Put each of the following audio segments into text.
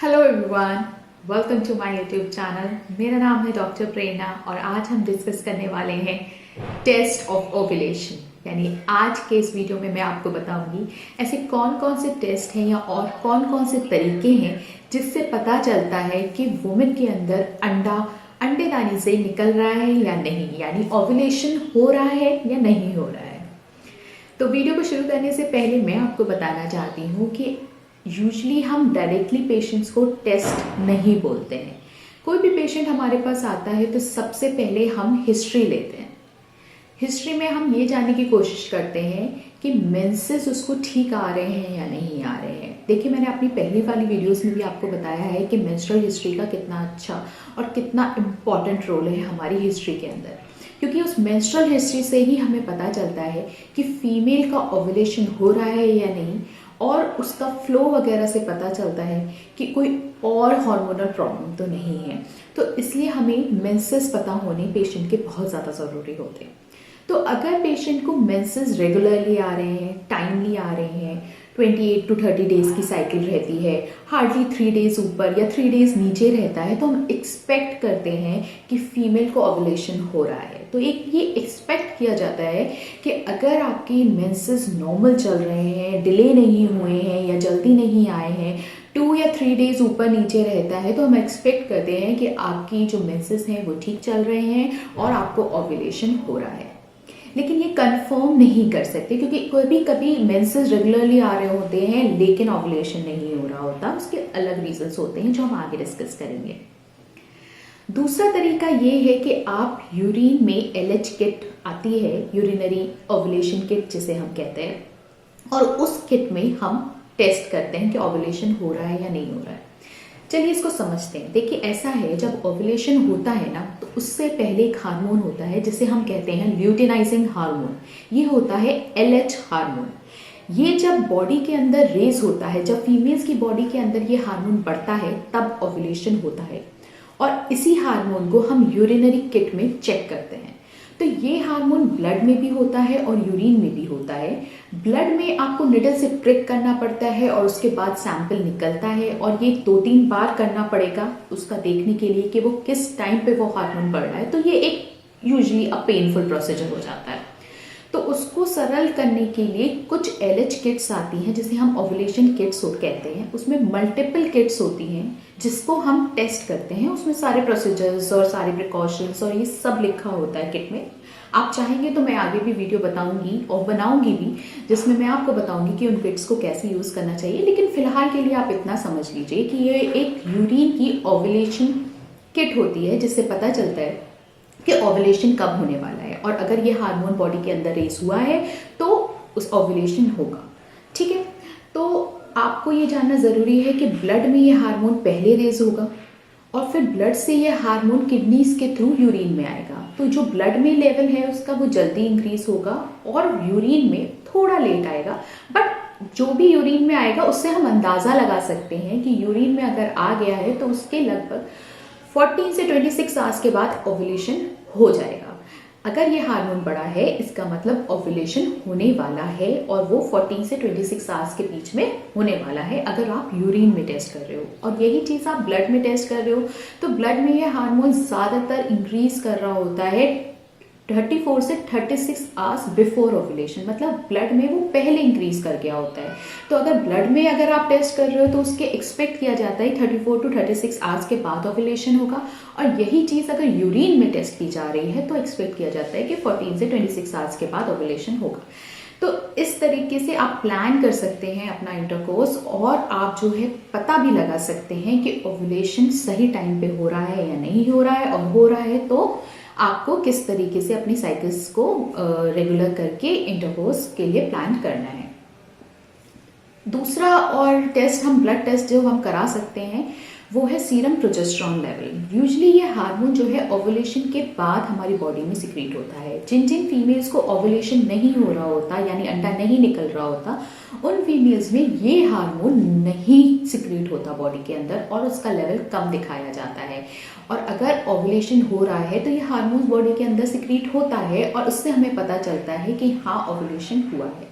Hello everyone, welcome to my YouTube channel. मेरा नाम है डॉक्टर प्रेरणा और आज हम डिस्कस करने वाले हैं टेस्ट ऑफ ओव्यूलेशन। यानी आज के इस वीडियो में मैं आपको बताऊंगी ऐसे कौन कौन से टेस्ट हैं या और कौन कौन से तरीके हैं जिससे पता चलता है कि वुमेन के अंदर अंडा अंडेदानी से निकल रहा है या नहीं, यानी ओव्यूलेशन हो रहा है या नहीं हो रहा है। तो वीडियो को शुरू करने से पहले मैं आपको बताना चाहती हूँ कि यूजली हम डायरेक्टली पेशेंट्स को टेस्ट नहीं बोलते हैं। कोई भी पेशेंट हमारे पास आता है तो सबसे पहले हम हिस्ट्री लेते हैं। हिस्ट्री में हम ये जानने की कोशिश करते हैं कि मेंसेस उसको ठीक आ रहे हैं या नहीं आ रहे हैं। देखिए, मैंने अपनी पहली वाली वीडियोस में भी आपको बताया है कि मेंस्ट्रुअल हिस्ट्री का कितना अच्छा और कितना इम्पॉर्टेंट रोल है हमारी हिस्ट्री के अंदर, क्योंकि उस मेंस्ट्रुअल हिस्ट्री से ही हमें पता चलता है कि फीमेल का ओव्यूलेशन हो रहा है या नहीं, और उसका फ्लो वगैरह से पता चलता है कि कोई और हार्मोनल प्रॉब्लम तो नहीं है। तो इसलिए हमें मेंसेस पता होने पेशेंट के बहुत ज़्यादा ज़रूरी होते हैं। तो अगर पेशेंट को मेंसेस रेगुलरली आ रहे हैं, टाइमली आ रहे हैं, 28 to 30 डेज़ की साइकिल रहती है, हार्डली 3 डेज़ ऊपर या 3 डेज़ नीचे रहता है, तो हम एक्सपेक्ट करते हैं कि फीमेल को ओव्यूलेशन हो रहा है। तो एक ये एक्सपेक्ट किया जाता है कि अगर आपकी मेंसेस नॉर्मल चल रहे हैं, डिले नहीं हुए हैं या जल्दी नहीं आए हैं, 2 या 3 डेज़ ऊपर नीचे रहता है, तो हम एक्सपेक्ट करते हैं कि आपकी जो मेंसेस हैं वो ठीक चल रहे हैं और आपको ओव्यूलेशन हो रहा है। लेकिन ये कंफर्म नहीं कर सकते, क्योंकि कभी कभी मेंसेस रेगुलरली आ रहे होते हैं लेकिन ओव्यूलेशन नहीं हो रहा होता। उसके अलग रीजंस होते हैं जो हम आगे डिस्कस करेंगे। दूसरा तरीका ये है कि आप यूरिन में LH किट आती है, यूरिनरी ओव्यूलेशन किट जिसे हम कहते हैं, और उस किट में हम टेस्ट करते हैं कि ओव्यूलेशन हो रहा है या नहीं हो रहा है। चलिए इसको समझते हैं। देखिए, ऐसा है, जब ओव्यूलेशन होता है ना, तो उससे पहले एक हार्मोन होता है जिसे हम कहते हैं ल्यूटिनाइजिंग हार्मोन। ये होता है LH हार्मोन। ये जब बॉडी के अंदर रेज होता है, जब फीमेल्स की बॉडी के अंदर ये हार्मोन बढ़ता है, तब ओव्यूलेशन होता है, और इसी हार्मोन को हम यूरिनरी किट में चेक करते हैं। तो ये हार्मोन ब्लड में भी होता है और यूरिन में भी होता है। ब्लड में आपको निडल से प्रिक करना पड़ता है और उसके बाद सैंपल निकलता है, और ये 2-3 बार करना पड़ेगा उसका देखने के लिए कि वो किस टाइम पे वो हार्मोन बढ़ रहा है। तो ये एक यूजुअली पेनफुल प्रोसीजर हो जाता है। तो उसको सरल करने के लिए कुछ LH किट्स आती हैं जिसे हम ओव्यूलेशन किट्स कहते हैं। उसमें मल्टीपल किट्स होती हैं जिसको हम टेस्ट करते हैं। उसमें सारे प्रोसीजर्स और सारे प्रिकॉशंस और ये सब लिखा होता है किट में। आप चाहेंगे तो मैं आगे भी वीडियो बताऊंगी और बनाऊंगी भी, जिसमें मैं आपको बताऊंगी कि उन किट्स को कैसे यूज़ करना चाहिए। लेकिन फिलहाल के लिए आप इतना समझ लीजिए कि ये एक यूरिन की ओव्यूलेशन किट होती है जिससे पता चलता है कि ओव्यूलेशन कब होने वाला है, और अगर ये हार्मोन बॉडी के अंदर रेस हुआ है तो उस ओव्यूलेशन होगा। ठीक है, तो आपको ये जानना ज़रूरी है कि ब्लड में ये हार्मोन पहले रेज होगा और फिर ब्लड से ये हार्मोन किडनीज के थ्रू यूरिन में आएगा। तो जो ब्लड में लेवल है उसका वो जल्दी इंक्रीज होगा और यूरिन में थोड़ा लेट आएगा। बट जो भी यूरिन में आएगा उससे हम अंदाज़ा लगा सकते हैं कि यूरिन में अगर आ गया है तो उसके लगभग 14 से 26 आवर्स के बाद ओव्यूलेशन हो जाएगा। अगर ये हार्मोन बढ़ा है इसका मतलब ओव्यूलेशन होने वाला है, और वो 14 से 26 आवर्स के बीच में होने वाला है अगर आप यूरिन में टेस्ट कर रहे हो। और यही चीज़ आप ब्लड में टेस्ट कर रहे हो तो ब्लड में ये हार्मोन ज़्यादातर इंक्रीज कर रहा होता है 34 से 36 आवर्स बिफोर ओव्यूलेशन, मतलब ब्लड में वो पहले इंक्रीज कर गया होता है। तो अगर ब्लड में अगर आप टेस्ट कर रहे हो तो उसके एक्सपेक्ट किया जाता है 34 to 36 आवर्स के बाद ओव्यूलेशन होगा, और यही चीज़ अगर यूरिन में टेस्ट की जा रही है तो एक्सपेक्ट किया जाता है कि 14 से 26 आवर्स के बाद ओव्यूलेशन होगा। तो इस तरीके से आप प्लान कर सकते हैं अपना इंटरकोर्स, और आप जो है पता भी लगा सकते हैं कि ओव्यूलेशन सही टाइम पे हो रहा है या नहीं हो रहा है, और हो रहा है तो आपको किस तरीके से अपनी साइकिल्स को रेगुलर करके इंटरकोर्स के लिए प्लान करना है। दूसरा और टेस्ट हम ब्लड टेस्ट जो हम करा सकते हैं वो है सीरम प्रोजेस्टेरॉन लेवल। यूजुअली ये हार्मोन जो है ओव्यूलेशन के बाद हमारी बॉडी में सिक्रीट होता है। जिन जिन फीमेल्स को ओव्यूलेशन नहीं हो रहा होता, यानी अंडा नहीं निकल रहा होता, उन फीमेल्स में ये हार्मोन नहीं सिक्रीट होता बॉडी के अंदर, और उसका लेवल कम दिखाया जाता है। और अगर ओव्यूलेशन हो रहा है तो ये हार्मोन बॉडी के अंदर सिक्रीट होता है, और उससे हमें पता चलता है कि हाँ ओव्यूलेशन हुआ है।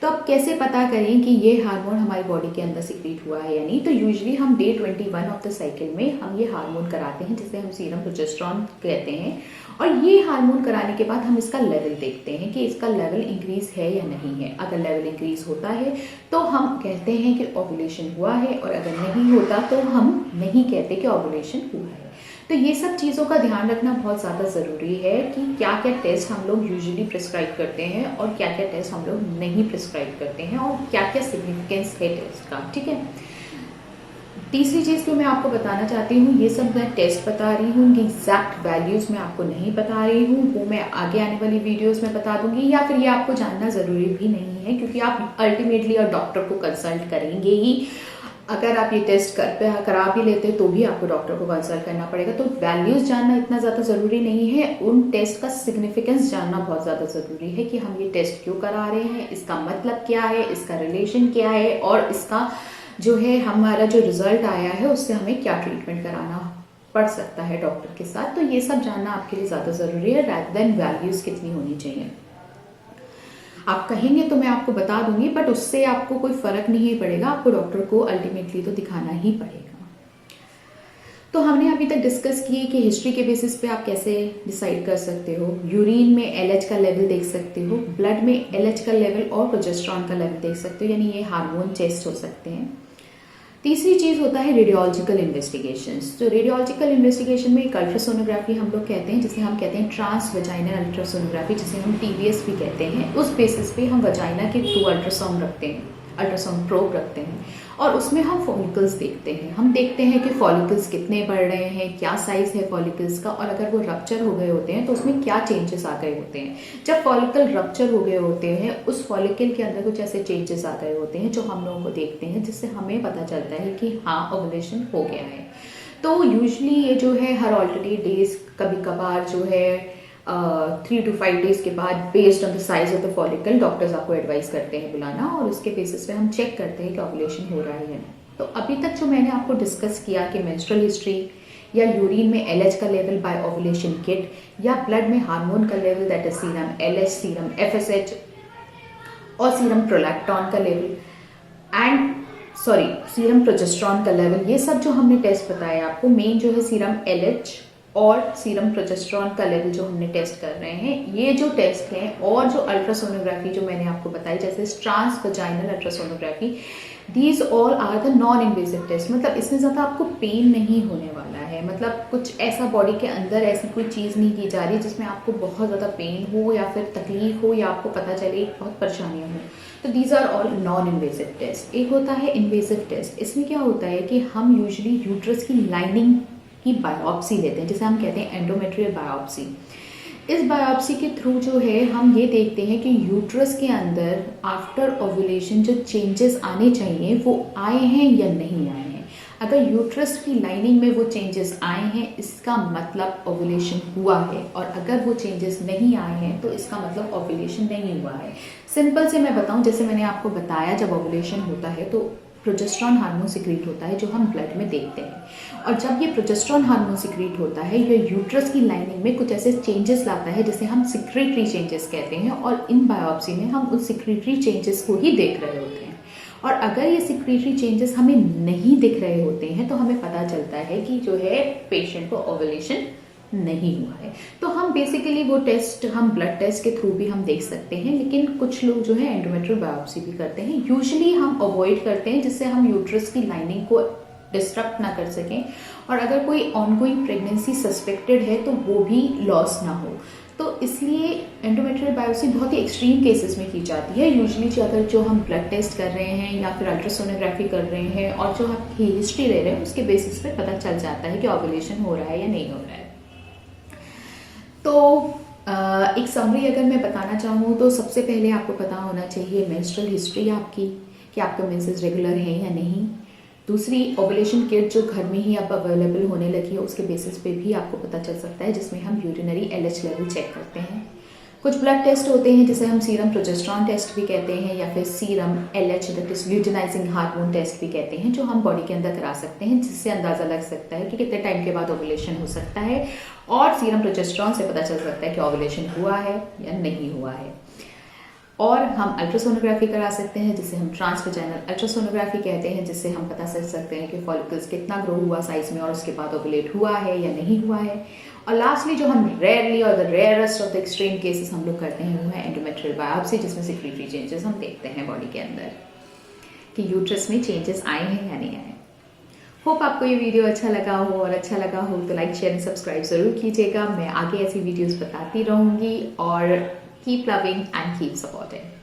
तो अब कैसे पता करें कि ये हार्मोन हमारी बॉडी के अंदर सिक्रीट हुआ है या नहीं? तो यूजुअली हम डे 21 ऑफ द साइकिल में हम ये हार्मोन कराते हैं, जिसे हम सीरम प्रोजेस्टेरॉन कहते हैं। और ये हार्मोन कराने के बाद हम इसका लेवल देखते हैं कि इसका लेवल इंक्रीज है या नहीं है। अगर लेवल इंक्रीज होता है तो हम कहते हैं कि ओवुलेशन हुआ है, और अगर नहीं होता तो हम नहीं कहते कि ओवुलेशन हुआ है। तो ये सब चीज़ों का ध्यान रखना बहुत ज़्यादा ज़रूरी है कि क्या क्या टेस्ट हम लोग यूजुअली प्रिस्क्राइब करते हैं और क्या क्या टेस्ट हम लोग नहीं प्रिस्क्राइब करते हैं, और क्या क्या सिग्निफिकेंस है टेस्ट का। ठीक है। तीसरी चीज़ जो मैं आपको बताना चाहती हूँ, ये सब मैं टेस्ट बता रही हूँ, उनकी एग्जैक्ट वैल्यूज़ मैं आपको नहीं बता रही हूँ, वो मैं आगे आने वाली वीडियोस में बता दूंगी, या फिर ये आपको जानना ज़रूरी भी नहीं है, क्योंकि आप अल्टीमेटली और डॉक्टर को कंसल्ट करेंगे ही। अगर आप ये टेस्ट करा भी लेते तो भी आपको डॉक्टर को कंसल्ट करना पड़ेगा। तो वैल्यूज़ जानना इतना ज़्यादा ज़रूरी नहीं है, उन टेस्ट का सिग्निफिकेंस जानना बहुत ज़्यादा ज़रूरी है कि हम ये टेस्ट क्यों करा रहे हैं, इसका मतलब क्या है, इसका रिलेशन क्या है, और इसका जो है हमारा जो रिजल्ट आया है उससे हमें क्या ट्रीटमेंट कराना पड़ सकता है डॉक्टर के साथ। तो ये सब जानना आपके लिए ज़्यादा ज़रूरी है रैदर देन वैल्यूज़ कितनी होनी चाहिए। आप कहेंगे तो मैं आपको बता दूंगी, बट उससे आपको कोई फ़र्क नहीं पड़ेगा, आपको डॉक्टर को अल्टीमेटली तो दिखाना ही पड़ेगा। तो हमने अभी तक डिस्कस किए कि हिस्ट्री के बेसिस पे आप कैसे डिसाइड कर सकते हो। यूरिन में एलएच का लेवल देख सकते हो, ब्लड में एलएच का लेवल और प्रोजेस्टेरॉन का लेवल देख सकते हो, यानी ये हार्मोन टेस्ट हो सकते हैं। तीसरी चीज़ होता है रेडियोलॉजिकल इन्वेस्टिगेशंस। तो रेडियोलॉजिकल इन्वेस्टिगेशन में एक अल्ट्रासोनोग्राफी हम लोग कहते हैं, जिसे हम कहते हैं ट्रांस वजाइनल अल्ट्रासोनोग्राफी, जिसे हम टीवीएस भी कहते हैं। उस बेसिस पे हम वजाइना के थ्रू अल्ट्रासाउंड रखते हैं, अल्ट्रासाउंड प्रोब रखते हैं, और उसमें हम फॉलिकल्स देखते हैं। हम देखते हैं कि फॉलिकल्स कितने बढ़ रहे हैं, क्या साइज़ है फॉलिकल्स का, और अगर वो रप्चर हो गए होते हैं तो उसमें क्या चेंजेस आ गए होते हैं। जब फॉलिकल रप्चर हो गए होते हैं, उस फॉलिकल के अंदर कुछ ऐसे चेंजेस आ गए होते हैं जो हम लोगों को देखते हैं, जिससे हमें पता चलता है कि हाँ ओवुलेशन हो गया है। तो यूजुअली ये जो है हर ऑल्टरनेट डेज, कभी कभार जो है 3 to 5 डेज के बाद, based on the size of the follicle, doctors आपको एडवाइस करते हैं बुलाना, और उसके बेसिस पे हम चेक करते हैं कि ओवुलेशन हो रहा है या नहीं। तो अभी तक जो मैंने आपको डिस्कस किया कि मेंस्ट्रुअल हिस्ट्री, या यूरिन में एलएच का लेवल बाय ओवुलेशन किट, या ब्लड में हार्मोन का level that is serum LH, serum FSH और सीरम प्रोलैक्टोन का लेवल, सीरम प्रोजेस्टेरॉन का लेवल, ये सब जो हमने टेस्ट बताया आपको, मेन जो है सीरम एलएच और सीरम प्रोजेस्टेरॉन का लेवल जो हमने टेस्ट कर रहे हैं, ये जो टेस्ट हैं, और जो अल्ट्रासोनोग्राफी जो मैंने आपको बताई, जैसे trans vaginal ultrasonography, these all are the non invasive test. मतलब इसमें ज़्यादा आपको पेन नहीं होने वाला है, मतलब कुछ ऐसा बॉडी के अंदर ऐसी कोई चीज़ नहीं की जा रही जिसमें आपको बहुत ज़्यादा पेन हो या फिर तकलीफ हो, या आपको पता चले बहुत परेशानियाँ हों। तो these are all non invasive test. एक होता है इन्वेजिव टेस्ट। इसमें क्या होता है कि हम यूजुअली यूट्रस की लाइनिंग की बायोप्सी लेते हैं, जिसे हम कहते हैं एंडोमेट्रियल बायोप्सी। इस बायोप्सी के थ्रू जो है हम ये देखते हैं कि यूट्रस के अंदर आफ्टर ओवुलेशन जो चेंजेस आने चाहिए वो आए हैं या नहीं आए हैं। अगर यूट्रस की लाइनिंग में वो चेंजेस आए हैं, इसका मतलब ओवुलेशन हुआ है, और अगर वो चेंजेस नहीं आए हैं तो इसका मतलब ओवुलेशन नहीं हुआ है। सिंपल से मैं बताऊं, जैसे मैंने आपको बताया, जब ओवुलेशन होता है तो प्रोजेस्टेरॉन हार्मोन सिक्रीट होता है, जो हम ब्लड में देखते हैं। और जब ये प्रोजेस्टेरॉन हार्मोन सिक्रीट होता है, ये यूट्रस की लाइनिंग में कुछ ऐसे चेंजेस लाता है जिसे हम सिक्रेटरी चेंजेस कहते हैं, और इन बायोप्सी में हम उस सिक्रेटरी चेंजेस को ही देख रहे होते हैं। और अगर ये सिक्रेटरी चेंजेस हमें नहीं दिख रहे होते हैं तो हमें पता चलता है कि जो है पेशेंट को ओवुलेशन नहीं हुआ है। तो हम बेसिकली वो टेस्ट हम ब्लड टेस्ट के थ्रू भी हम देख सकते हैं, लेकिन कुछ लोग जो है एंडोमेट्रियल बायोप्सी भी करते हैं। यूजुअली हम अवॉइड करते हैं, जिससे हम यूट्रस की लाइनिंग को डिस्टर्ब ना कर सकें, और अगर कोई ऑनगोइंग प्रेगनेंसी सस्पेक्टेड है तो वो भी लॉस ना हो। तो इसलिए एंडोमेट्रियल बायोप्सी बहुत ही एक्सट्रीम केसेस में की जाती है। यूजुअली अगर जो हम ब्लड टेस्ट कर रहे हैं या फिर अल्ट्रासोनोग्राफी कर रहे हैं और जो हम हिस्ट्री ले रहे हैं, उसके बेसिस पे पता चल जाता है कि ओवुलेशन हो रहा है या नहीं हो रहा है। तो एक समरी अगर मैं बताना चाहूँ तो सबसे पहले आपको पता होना चाहिए मेंस्ट्रुअल हिस्ट्री आपकी, कि आपका मेंसेस रेगुलर है या नहीं। दूसरी, ओवुलेशन किट जो घर में ही अब अवेलेबल होने लगी है, उसके बेसिस पे भी आपको पता चल सकता है, जिसमें हम यूरिनरी एलएच लेवल चेक करते हैं। कुछ ब्लड टेस्ट होते हैं जिसे हम सीरम प्रोजेस्टेरॉन टेस्ट भी कहते हैं, या फिर serum LH that is luteinizing hormone test भी कहते हैं, जो हम बॉडी के अंदर करा सकते हैं, जिससे अंदाज़ा लग सकता है कि कितने टाइम के बाद ओवुलेशन हो सकता है, और सीरम प्रोजेस्टेरॉन से पता चल सकता है कि ओवुलेशन हुआ है या नहीं हुआ है। और हम अल्ट्रासोनोग्राफी करा सकते हैं जिसे हम ट्रांसवेजाइनल अल्ट्रासोनोग्राफी कहते हैं, जिससे हम पता कर सकते हैं कि फॉलिकल्स कितना ग्रो हुआ साइज में और उसके बाद ओवुलेट हुआ है या नहीं हुआ है। और लास्टली जो हम रेयरली और the rarest of the extreme cases हम लोग करते हैं वो है एंडोमेट्रियल बायोप्सी, जिसमें सिक्रीटरी चेंजेस हम देखते हैं बॉडी के अंदर कि यूट्रस में चेंजेस आए हैं या नहीं आए। होप आपको ये वीडियो अच्छा लगा हो, और अच्छा लगा हो तो लाइक शेयर एंड सब्सक्राइब जरूर कीजिएगा। मैं आगे ऐसी वीडियोस बताती रहूंगी और keep loving and keep supporting.